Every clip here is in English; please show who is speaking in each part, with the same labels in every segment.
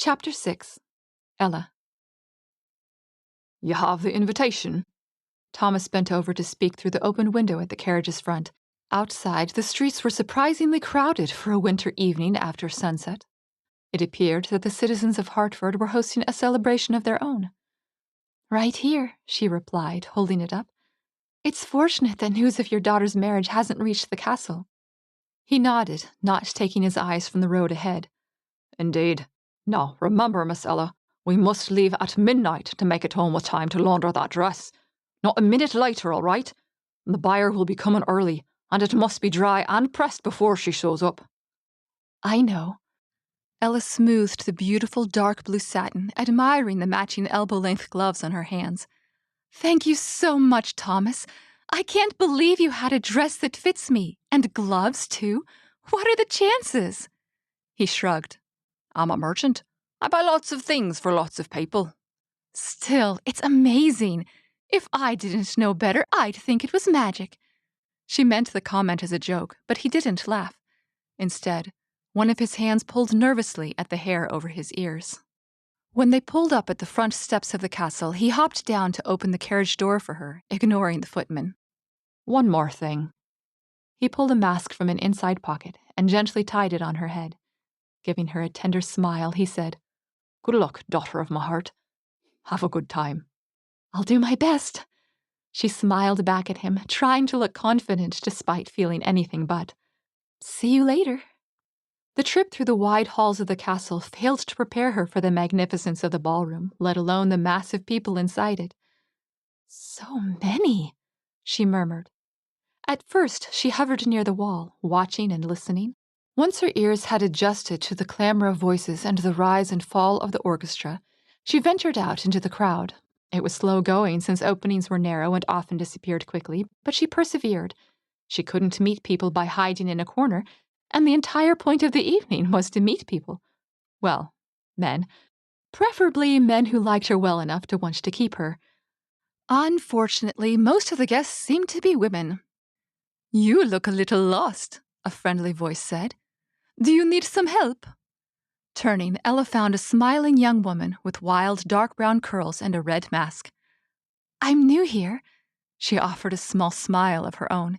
Speaker 1: Chapter 6. Ella.
Speaker 2: You have the invitation?
Speaker 1: Thomas bent over to speak through the open window at the carriage's front. Outside, the streets were surprisingly crowded for a winter evening after sunset. It appeared that the citizens of Hartford were hosting a celebration of their own. "Right here," she replied, holding it up. "It's fortunate that news of your daughter's marriage hasn't reached the castle." He nodded, not taking his eyes from the road ahead.
Speaker 2: Indeed. Now, remember, Miss Ella, we must leave at midnight to make it home with time to launder that dress. Not a minute later, all right? The buyer will be coming early, and it must be dry and pressed before she shows up.
Speaker 1: "I know." Ella smoothed the beautiful dark blue satin, admiring the matching elbow-length gloves on her hands. "Thank you so much, Thomas. I can't believe you had a dress that fits me, and gloves, too. What are the chances?" He shrugged.
Speaker 2: I'm a merchant. I buy lots of things for lots of people.
Speaker 1: "Still, it's amazing. If I didn't know better, I'd think it was magic." She meant the comment as a joke, but he didn't laugh. Instead, one of his hands pulled nervously at the hair over his ears. When they pulled up at the front steps of the castle, he hopped down to open the carriage door for her, ignoring the footman.
Speaker 2: One more thing.
Speaker 1: He pulled a mask from an inside pocket and gently tied it on her head. Giving her a tender smile, he said,
Speaker 2: Good luck, daughter of my heart. Have a good time.
Speaker 1: "I'll do my best." She smiled back at him, trying to look confident despite feeling anything but. "See you later." The trip through the wide halls of the castle failed to prepare her for the magnificence of the ballroom, let alone the mass of people inside it. "So many," she murmured. At first, she hovered near the wall, watching and listening. Once her ears had adjusted to the clamor of voices and the rise and fall of the orchestra, she ventured out into the crowd. It was slow going since openings were narrow and often disappeared quickly, but she persevered. She couldn't meet people by hiding in a corner, and the entire point of the evening was to meet people. Well, men. Preferably men who liked her well enough to want to keep her. Unfortunately, most of the guests seemed to be women. "You look a little lost," a friendly voice said. "Do you need some help?" Turning, Ella found a smiling young woman with wild dark brown curls and a red mask. "I'm new here." She offered a small smile of her own.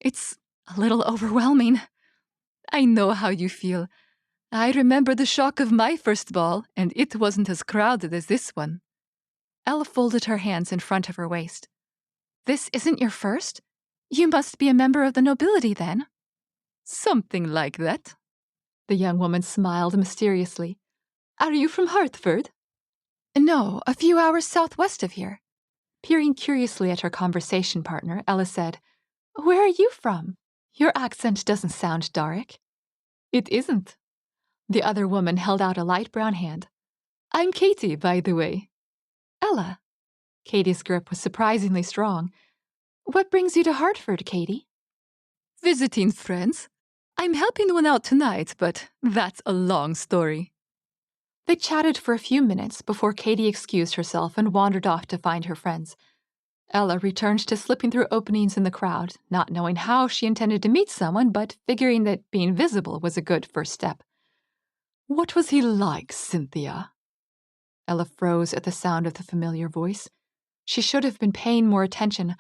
Speaker 1: "It's a little overwhelming." "I know how you feel. I remember the shock of my first ball, and it wasn't as crowded as this one." Ella folded her hands in front of her waist. "This isn't your first? You must be a member of the nobility, then." "Something like that." The young woman smiled mysteriously. "Are you from Hartford?" "No, a few hours southwest of here." Peering curiously at her conversation partner, Ella said, "Where are you from? Your accent doesn't sound Doric." "It isn't." The other woman held out a light brown hand. "I'm Katie, by the way." "Ella." Katie's grip was surprisingly strong. "What brings you to Hartford, Katie?" "Visiting friends. I'm helping one out tonight, but that's a long story." They chatted for a few minutes before Katie excused herself and wandered off to find her friends. Ella returned to slipping through openings in the crowd, not knowing how she intended to meet someone, but figuring that being visible was a good first step.
Speaker 2: What was he like, Cynthia?
Speaker 1: Ella froze at the sound of the familiar voice. She should have been paying more attention.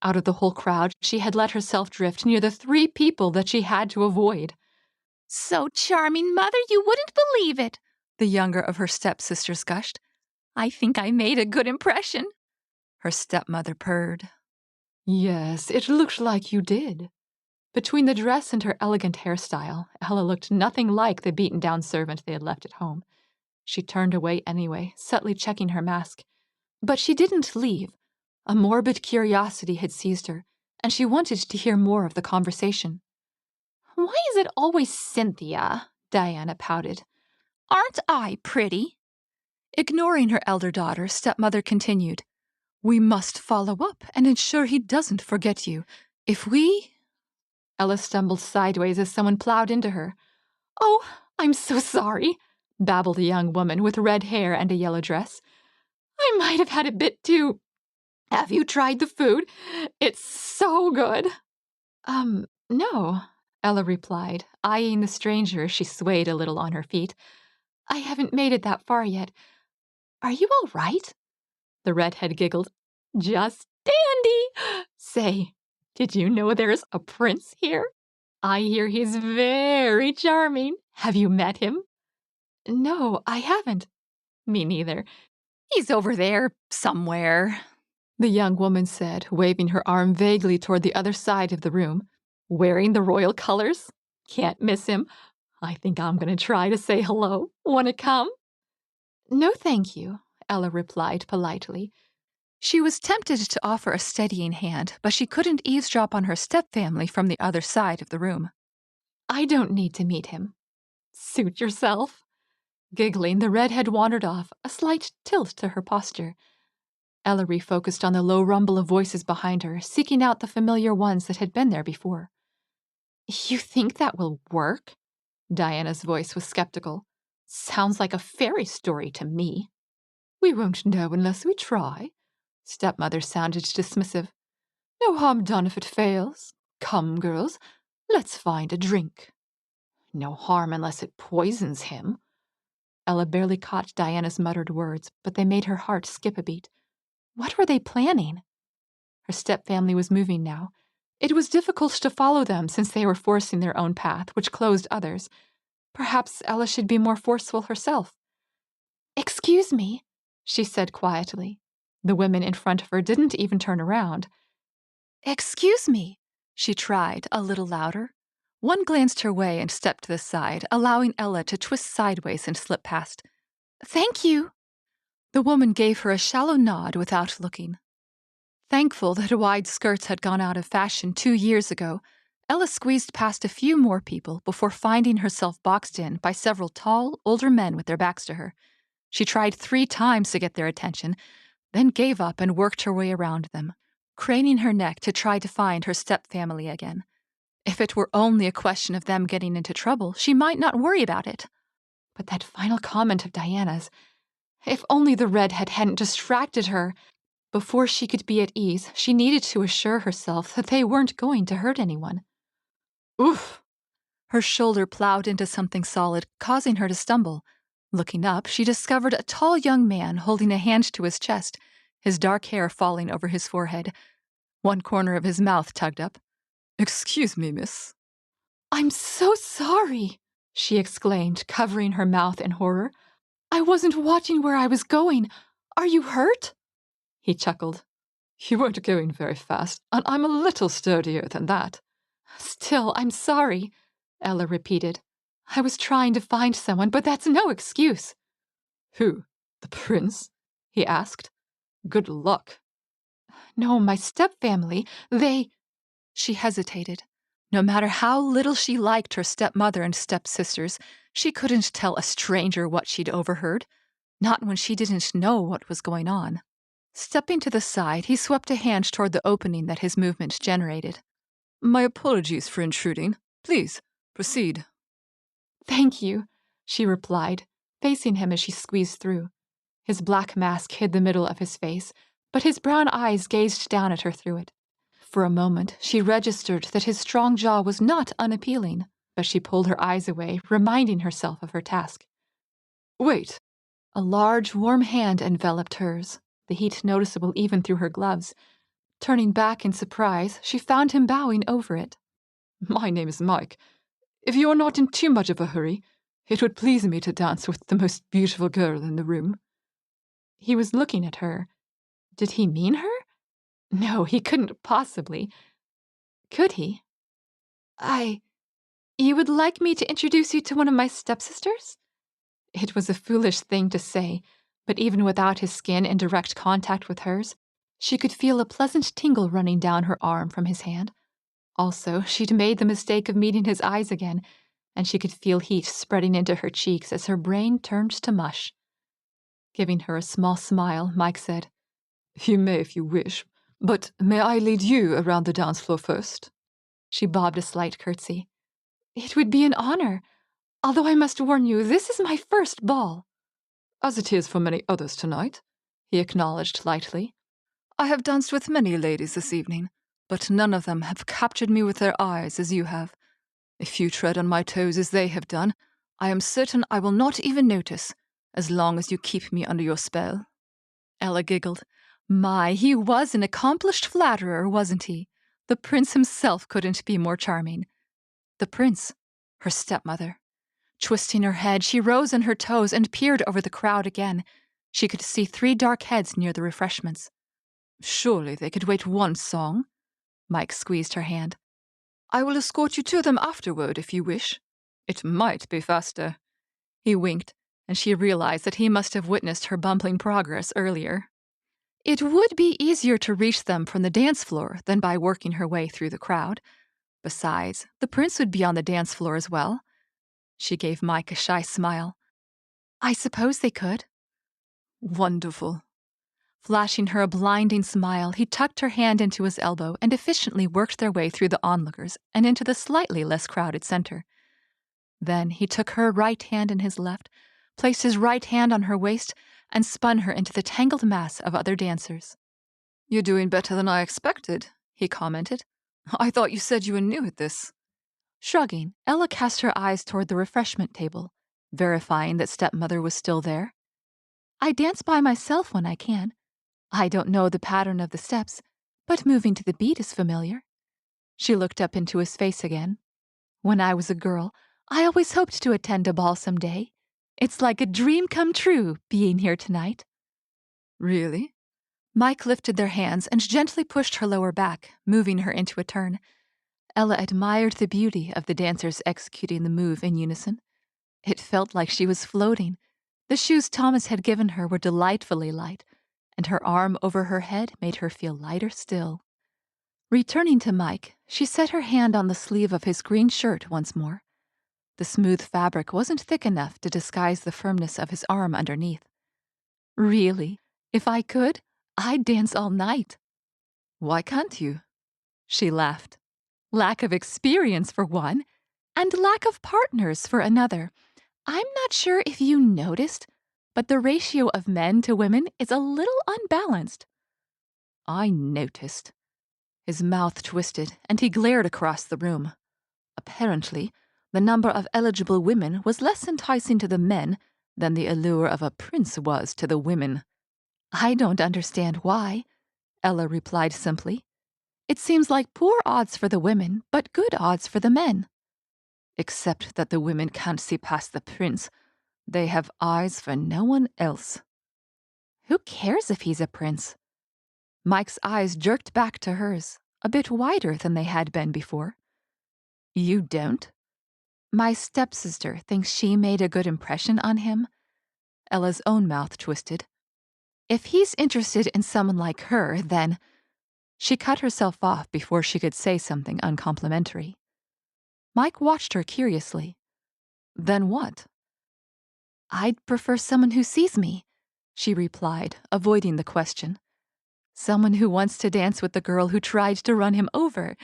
Speaker 1: Out of the whole crowd, she had let herself drift near the 3 people that she had to avoid.
Speaker 3: "So charming, Mother, you wouldn't believe it,"
Speaker 1: the younger of her stepsisters gushed.
Speaker 3: "I think I made a good impression."
Speaker 1: Her stepmother purred.
Speaker 2: Yes, it looked like you did.
Speaker 1: Between the dress and her elegant hairstyle, Ella looked nothing like the beaten-down servant they had left at home. She turned away anyway, subtly checking her mask. But she didn't leave. A morbid curiosity had seized her, and she wanted to hear more of the conversation.
Speaker 3: "Why is it always Cynthia?"
Speaker 1: Diana pouted.
Speaker 3: "Aren't I pretty?"
Speaker 1: Ignoring her elder daughter, stepmother continued. "We must follow up and ensure he doesn't forget you. If we—" Ella stumbled sideways as someone plowed into her. "Oh, I'm so sorry," babbled a young woman with red hair and a yellow dress. "I might have had a bit too. Have you tried the food? It's so good." No," Ella replied, eyeing the stranger as she swayed a little on her feet. I haven't made it that far yet. Are you all right? The redhead giggled. Just dandy! Say, did you know there's a prince here? I hear he's very charming. Have you met him? No, I haven't. Me neither.
Speaker 3: He's over there somewhere.
Speaker 1: The young woman said, waving her arm vaguely toward the other side of the room. Wearing the royal colors? Can't miss him. I think I'm going to try to say hello. Want to come? No, thank you, Ella replied politely.
Speaker 4: She was tempted to offer a steadying hand, but she couldn't eavesdrop on her stepfamily from the other side of the room.
Speaker 1: I don't need to meet him. Suit yourself. Giggling, the redhead wandered off, a slight tilt to her posture. Ella refocused on the low rumble of voices behind her, seeking out the familiar ones that had been there before. You think that will work? Diana's voice was skeptical. Sounds like a fairy story to me. We won't know unless we try. Stepmother sounded dismissive. No harm done if it fails. Come, girls, let's find a drink. No harm unless it poisons him. Ella barely caught Diana's muttered words, but they made her heart skip a beat. What were they planning? Her stepfamily was moving now. It was difficult to follow them since they were forcing their own path, which closed others. Perhaps Ella should be more forceful herself. Excuse me, she said quietly. The women in front of her didn't even turn around.
Speaker 4: Excuse me, she tried, a little louder. One glanced her way and stepped to the side, allowing Ella to twist sideways and slip past.
Speaker 3: Thank you.
Speaker 4: The woman gave her a shallow nod without looking. Thankful that wide skirts had gone out of fashion 2 years ago, Ella squeezed past a few more people before finding herself boxed in by several tall, older men with their backs to her. She tried 3 times to get their attention, then gave up and worked her way around them, craning her neck to try to find her stepfamily again. If it were only a question of them getting into trouble, she might not worry about it.
Speaker 1: But that final comment of Diana's, if only the redhead hadn't distracted her. Before she could be at ease, she needed to assure herself that they weren't going to hurt anyone.
Speaker 4: Oof! Her shoulder plowed into something solid, causing her to stumble. Looking up, she discovered a tall young man holding a hand to his chest, his dark hair falling over his forehead. One corner of his mouth tugged up. Excuse me, miss.
Speaker 1: I'm so sorry, she exclaimed, covering her mouth in horror. I wasn't watching where I was going. Are you hurt? He chuckled. You weren't going very fast, and I'm a little sturdier than that. Still, I'm sorry, Ella repeated. I was trying to find someone, but that's no excuse. Who? The prince? He asked. Good luck. No, my stepfamily, they...
Speaker 4: She hesitated. No matter how little she liked her stepmother and stepsisters, she couldn't tell a stranger what she'd overheard, not when she didn't know what was going on. Stepping to the side, he swept a hand toward the opening that his movement generated. My apologies for intruding. Please, proceed.
Speaker 1: Thank you, she replied, facing him as she squeezed through. His black mask hid the middle of his face, but his brown eyes gazed down at her through it. For a moment, she registered that his strong jaw was not unappealing, but she pulled her eyes away, reminding herself of her task. Wait. A large, warm hand enveloped hers, the heat noticeable even through her gloves. Turning back in surprise, she found him bowing over it. My name is Mike. If you are not in too much of a hurry, it would please me to dance with the most beautiful girl in the room. He was looking at her. Did he mean her? No, he couldn't possibly. Could he? You would like me to introduce you to one of my stepsisters? It was a foolish thing to say, but even without his skin in direct contact with hers, she could feel a pleasant tingle running down her arm from his hand. Also, she'd made the mistake of meeting his eyes again, and she could feel heat spreading into her cheeks as her brain turned to mush. Giving her a small smile, Mike said, You may if you wish, but may I lead you around the dance floor first? She bobbed a slight curtsy. It would be an honor, although I must warn you, this is my first ball. As it is for many others tonight, he acknowledged lightly.
Speaker 4: I have danced with many ladies this evening, but none of them have captured me with their eyes as you have. If you tread on my toes as they have done, I am certain I will not even notice, as long as you keep me under your spell." Ella giggled. My, he was an accomplished flatterer, wasn't he? The prince himself couldn't be more charming. The prince, her stepmother. Twisting her head, she rose on her toes and peered over the crowd again. She could see 3 dark heads near the refreshments. "Surely they could wait one song." Mike squeezed her hand. "I will escort you to them afterward if you wish. It might be faster." He winked, and she realized that he must have witnessed her bumbling progress earlier. It would be easier to reach them from the dance floor than by working her way through the crowd. Besides, the prince would be on the dance floor as well. She gave Mike a shy smile. "I suppose they could." "Wonderful." Flashing her a blinding smile, he tucked her hand into his elbow and efficiently worked their way through the onlookers and into the slightly less crowded center. Then he took her right hand in his left, placed his right hand on her waist, and spun her into the tangled mass of other dancers. "You're doing better than I expected," he commented. "I thought you said you were new at this." Shrugging, Ella cast her eyes toward the refreshment table, verifying that stepmother was still there. "I dance by myself when I can. I don't know the pattern of the steps, but moving to the beat is familiar." She looked up into his face again. "When I was a girl, I always hoped to attend a ball someday. It's like a dream come true being here tonight." "Really?" Mike lifted their hands and gently pushed her lower back, moving her into a turn. Ella admired the beauty of the dancers executing the move in unison. It felt like she was floating. The shoes Thomas had given her were delightfully light, and her arm over her head made her feel lighter still. Returning to Mike, she set her hand on the sleeve of his green shirt once more. The smooth fabric wasn't thick enough to disguise the firmness of his arm underneath. "Really, if I could, I'd dance all night." "Why can't you?" She laughed. "Lack of experience for one, and lack of partners for another. I'm not sure if you noticed, but the ratio of men to women is a little unbalanced." "I noticed." His mouth twisted, and he glared across the room. Apparently, the number of eligible women was less enticing to the men than the allure of a prince was to the women. "I don't understand why," Ella replied simply. "It seems like poor odds for the women, but good odds for the men." "Except that the women can't see past the prince. They have eyes for no one else." "Who cares if he's a prince?" Mike's eyes jerked back to hers, a bit wider than they had been before. "You don't?" "My stepsister thinks she made a good impression on him." Ella's own mouth twisted. "If he's interested in someone like her, then—" She cut herself off before she could say something uncomplimentary. Mike watched her curiously. "Then what?" "I'd prefer someone who sees me," she replied, avoiding the question. "Someone who wants to dance with the girl who tried to run him over,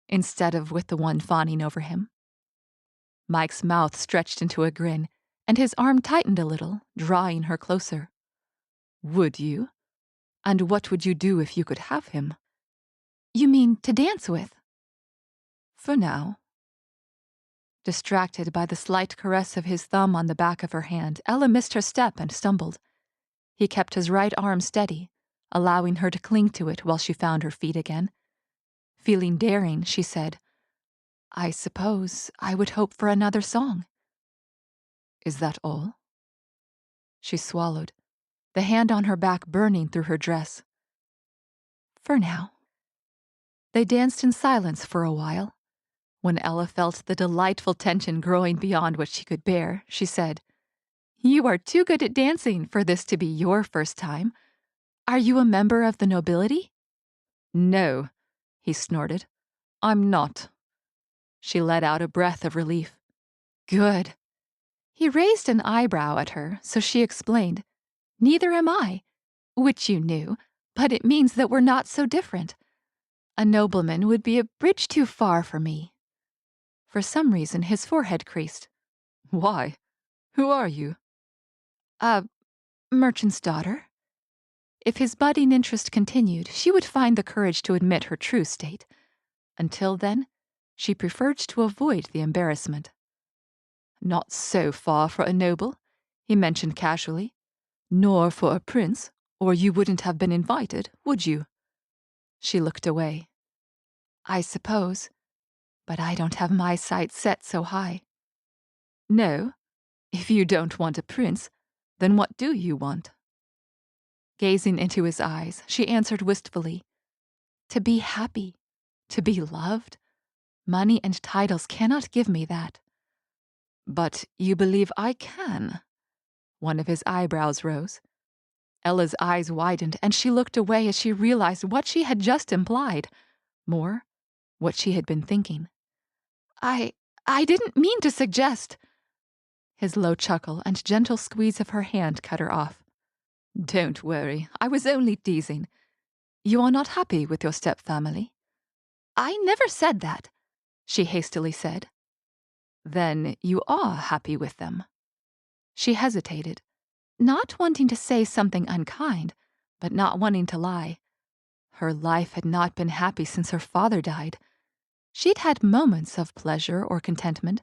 Speaker 4: instead of with the one fawning over him." Mike's mouth stretched into a grin, and his arm tightened a little, drawing her closer. "Would you? And what would you do if you could have him?" "You mean to dance with?" "For now." Distracted by the slight caress of his thumb on the back of her hand, Ella missed her step and stumbled. He kept his right arm steady, allowing her to cling to it while she found her feet again. Feeling daring, she said, "I suppose I would hope for another song." "Is that all?" She swallowed, the hand on her back burning through her dress. "For now." They danced in silence for a while. When Ella felt the delightful tension growing beyond what she could bear, she said, "You are too good at dancing for this to be your first time. Are you a member of the nobility?" "No," he snorted. "I'm not." She let out a breath of relief. "Good." He raised an eyebrow at her, so she explained, "Neither am I," which you knew, but it means that we're not so different. A nobleman would be a bridge too far for me. For some reason, his forehead creased. "Why? Who are you?" "A merchant's daughter." If his budding interest continued, she would find the courage to admit her true state. Until then, she preferred to avoid the embarrassment. Not so far for a noble, he mentioned casually. Nor for a prince, or you wouldn't have been invited, would you? She looked away. I suppose, but I don't have my sights set so high. No, if you don't want a prince, then what do you want? Gazing into his eyes, she answered wistfully, to be happy, to be loved. Money and titles cannot give me that. But you believe I can? One of his eyebrows rose. Ella's eyes widened, and she looked away as she realized what she had just implied. More, what she had been thinking. I didn't mean to suggest. His low chuckle and gentle squeeze of her hand cut her off. Don't worry, I was only teasing. You are not happy with your stepfamily? I never said that, she hastily said. Then you are happy with them. She hesitated, not wanting to say something unkind, but not wanting to lie. Her life had not been happy since her father died. She'd had moments of pleasure or contentment,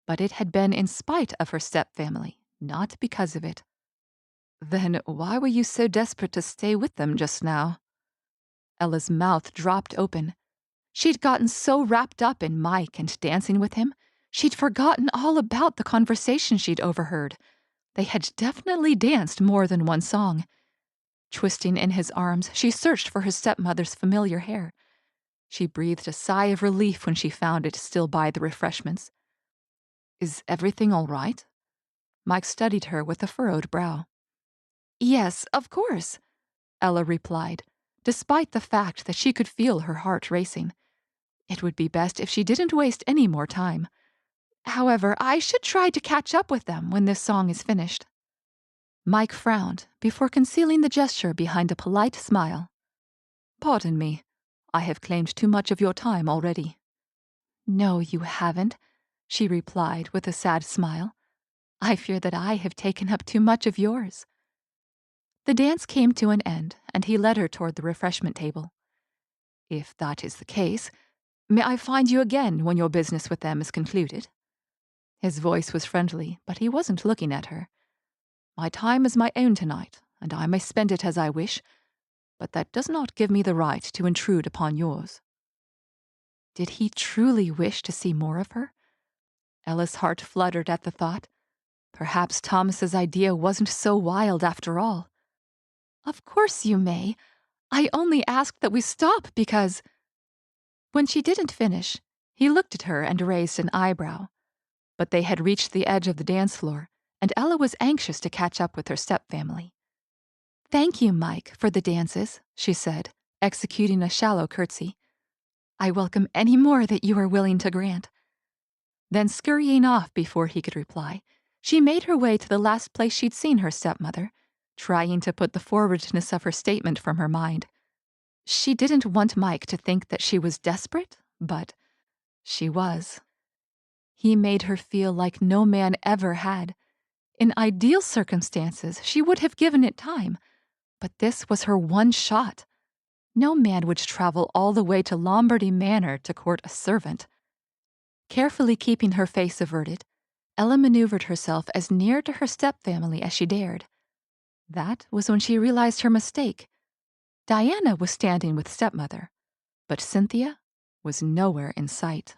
Speaker 4: but it had been in spite of her stepfamily, not because of it. Then why were you so desperate to stay with them just now? Ella's mouth dropped open. She'd gotten so wrapped up in Mike and dancing with him, she'd forgotten all about the conversation she'd overheard. They had definitely danced more than one song. Twisting in his arms, she searched for her stepmother's familiar hair. She breathed a sigh of relief when she found it still by the refreshments. Is everything all right? Mike studied her with a furrowed brow. Yes, of course, Ella replied, despite the fact that she could feel her heart racing. It would be best if she didn't waste any more time. However, I should try to catch up with them when this song is finished. Mike frowned before concealing the gesture behind a polite smile. Pardon me, I have claimed too much of your time already. No, you haven't, she replied with a sad smile. I fear that I have taken up too much of yours. The dance came to an end, and he led her toward the refreshment table. If that is the case, may I find you again when your business with them is concluded? His voice was friendly, but he wasn't looking at her. My time is my own tonight, and I may spend it as I wish, but that does not give me the right to intrude upon yours. Did he truly wish to see more of her? Ella's heart fluttered at the thought. Perhaps Thomas's idea wasn't so wild after all. Of course you may. I only asked that we stop because... When she didn't finish, he looked at her and raised an eyebrow. But they had reached the edge of the dance floor, and Ella was anxious to catch up with her stepfamily. Thank you, Mike, for the dances, she said, executing a shallow curtsy. I welcome any more that you are willing to grant. Then, scurrying off before he could reply, she made her way to the last place she'd seen her stepmother, trying to put the forwardness of her statement from her mind. She didn't want Mike to think that she was desperate, but she was. He made her feel like no man ever had. In ideal circumstances, she would have given it time, but this was her one shot. No man would travel all the way to Lombardy Manor to court a servant. Carefully keeping her face averted, Ella maneuvered herself as near to her stepfamily as she dared. That was when she realized her mistake. Diana was standing with stepmother, but Cynthia was nowhere in sight.